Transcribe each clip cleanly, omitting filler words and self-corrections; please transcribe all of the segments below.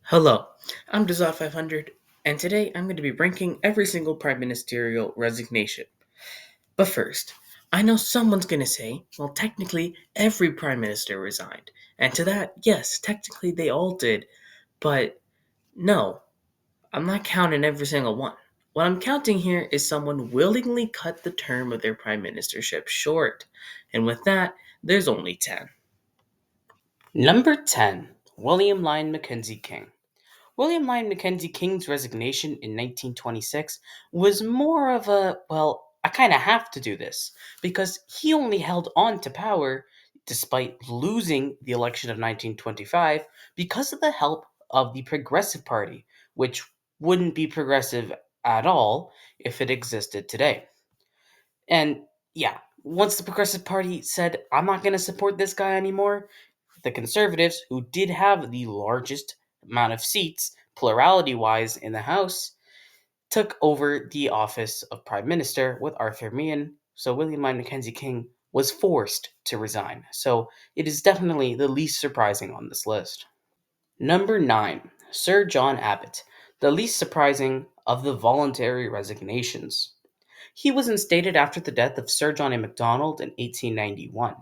Hello, I'm Dazot500, and today I'm going to be ranking every single prime ministerial resignation. But first, I know someone's going to say, well, technically, every prime minister resigned. And to that, yes, technically they all did, but no, I'm not counting every single one. What I'm counting here is someone willingly cut the term of their prime ministership short. And with that, there's only 10. Number 10, William Lyon Mackenzie King. William Lyon Mackenzie King's resignation in 1926 was more of a, well, I kind of have to do this, because he only held on to power despite losing the election of 1925 because of the help of the Progressive Party, which wouldn't be progressive at all if it existed today. And yeah, once the Progressive Party said, I'm not going to support this guy anymore, the Conservatives, who did have the largest amount of seats, plurality wise, in the House, took over the office of Prime Minister with Arthur Meighen. So William Lyon Mackenzie King was forced to resign. So it is definitely the least surprising on this list. Number 9, Sir John Abbott, the least surprising of the voluntary resignations. He was instated after the death of Sir John McDonald in 1891,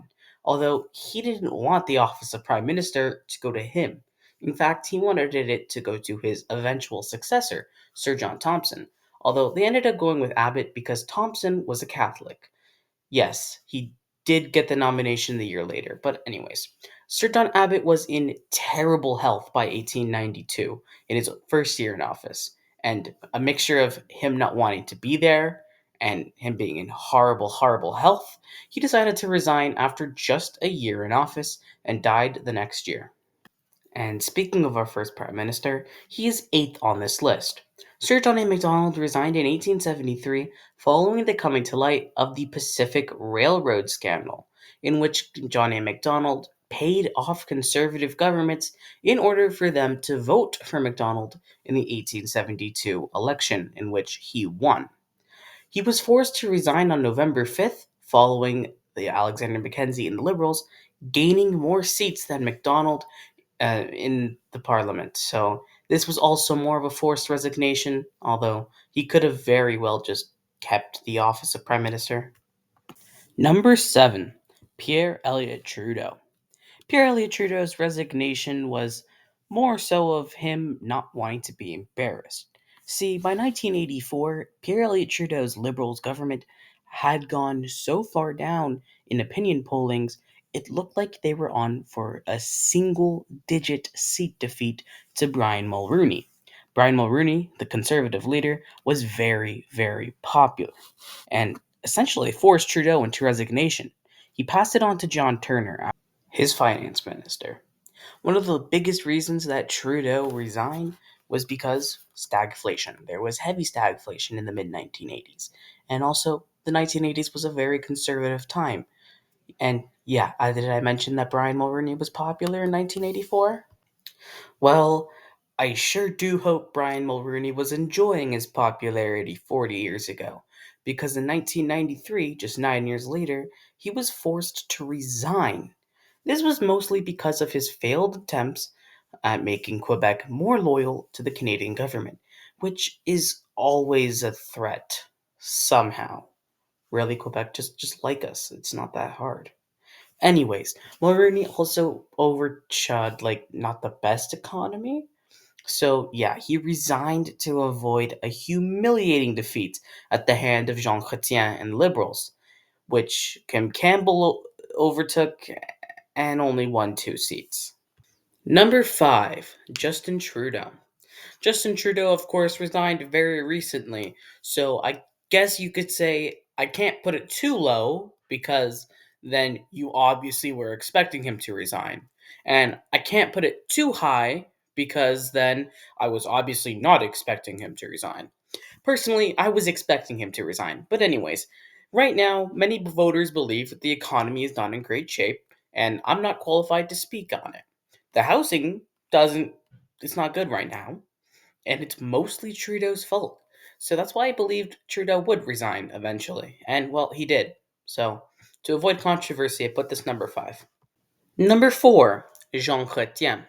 although he didn't want the office of Prime Minister to go to him. In fact, he wanted it to go to his eventual successor, Sir John Thomson, although they ended up going with Abbott because Thomson was a Catholic. Yes, he did get the nomination the year later, but anyways. Sir John Abbott was in terrible health by 1892 in his first year in office, and a mixture of him not wanting to be there and him being in horrible, horrible health, he decided to resign after just a year in office and died the next year. And speaking of our first Prime Minister, he is eighth on this list. Sir John A. Macdonald resigned in 1873 following the coming to light of the Pacific Railroad scandal, in which John A. Macdonald paid off conservative governments in order for them to vote for Macdonald in the 1872 election, in which he won. He was forced to resign on November 5th, following the Alexander Mackenzie and the Liberals gaining more seats than Macdonald in the parliament. So this was also more of a forced resignation, although he could have very well just kept the office of prime minister. Number 7, Pierre Elliot Trudeau. Pierre Elliott Trudeau's resignation was more so of him not wanting to be embarrassed. See, by 1984, Pierre Elliott Trudeau's Liberals government had gone so far down in opinion pollings, it looked like they were on for a single digit seat defeat to Brian Mulroney. Brian Mulroney, the Conservative leader, was very, very popular and essentially forced Trudeau into resignation. He passed it on to John Turner, his finance minister. One of the biggest reasons that Trudeau resigned was because stagflation. There was heavy stagflation in the mid 1980s. And also, the 1980s was a very conservative time. And yeah, did I mention that Brian Mulroney was popular in 1984? Well, I sure do hope Brian Mulroney was enjoying his popularity 40 years ago, because in 1993, just 9 years later, he was forced to resign. This was mostly because of his failed attempts at making Quebec more loyal to the Canadian government, which is always a threat, somehow. Really, Quebec, just like us. It's not that hard. Anyways, Mulroney also overshot not the best economy. So yeah, he resigned to avoid a humiliating defeat at the hand of Jean Chretien and Liberals, which Kim Campbell overtook and only won 2 seats. Number 5, Justin Trudeau. Justin Trudeau, of course, resigned very recently, so I guess you could say I can't put it too low because then you obviously were expecting him to resign. And I can't put it too high because then I was obviously not expecting him to resign. Personally, I was expecting him to resign. But, anyways, right now, many voters believe that the economy is not in great shape, and I'm not qualified to speak on it. The housing doesn't, it's not good right now, and it's mostly Trudeau's fault. So that's why I believed Trudeau would resign eventually. And, well, he did. So, to avoid controversy, I put this number 5. Number 4, Jean Chretien.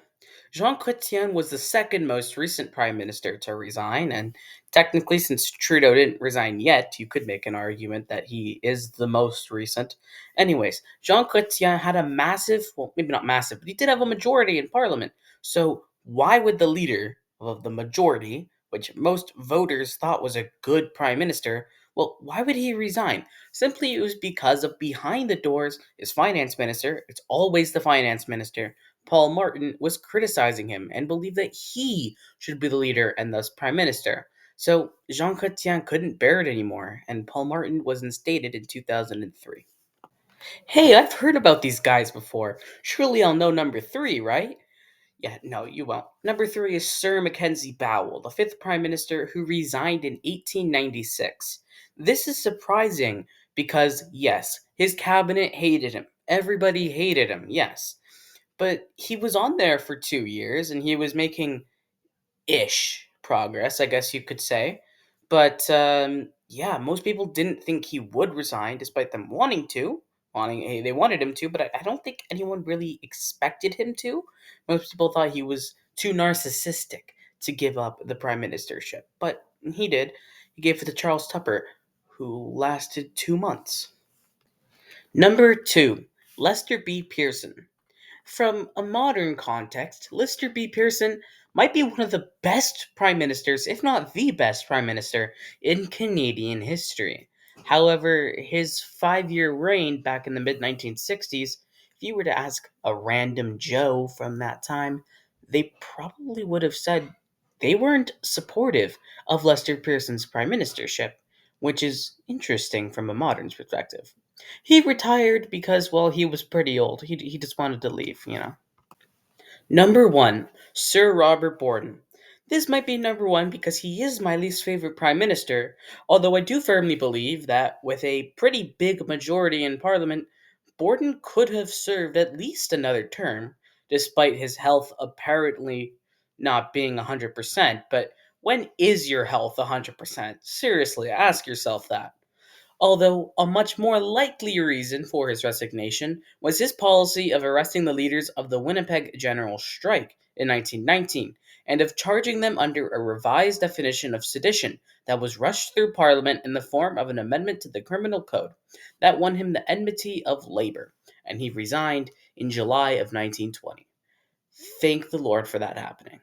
Jean Chretien was the second most recent prime minister to resign, and technically, since Trudeau didn't resign yet, you could make an argument that he is the most recent. Anyways, Jean Chretien had a massive, well, maybe not massive, but he did have a majority in parliament. So, why would the leader of the majority, which most voters thought was a good prime minister, well, why would he resign? Simply, it was because of behind the doors, his finance minister, it's always the finance minister, Paul Martin, was criticizing him and believed that he should be the leader and thus prime minister. So Jean Chrétien couldn't bear it anymore, and Paul Martin was instated in 2003. Hey, I've heard about these guys before. Surely I'll know number three, right? Yeah, no, you won't. Number three is Sir Mackenzie Bowell, the fifth prime minister who resigned in 1896. This is surprising because, yes, his cabinet hated him. Everybody hated him, yes. But he was on there for 2 years and he was making ish progress, I guess you could say. But yeah, most people didn't think he would resign despite them wanting to. They wanted him to, but I don't think anyone really expected him to. Most people thought he was too narcissistic to give up the prime ministership, but he did. He gave it to Charles Tupper, who lasted 2 months. Number two, Lester B. Pearson. From a modern context, Lester B. Pearson might be one of the best prime ministers, if not the best prime minister, in Canadian history. However, his 5 year reign back in the mid 1960s, if you were to ask a random Joe from that time, they probably would have said they weren't supportive of Lester Pearson's prime ministership, which is interesting from a modern perspective. He retired because, well, he was pretty old. He just wanted to leave. Number one, Sir Robert Borden. This might be number one because he is my least favorite prime minister, although I do firmly believe that with a pretty big majority in parliament, Borden could have served at least another term, despite his health apparently not being 100%. But when is your health 100%? Seriously, ask yourself that. Although a much more likely reason for his resignation was his policy of arresting the leaders of the Winnipeg General Strike in 1919 and of charging them under a revised definition of sedition that was rushed through Parliament in the form of an amendment to the Criminal Code that won him the enmity of Labour, and he resigned in July of 1920. Thank the Lord for that happening.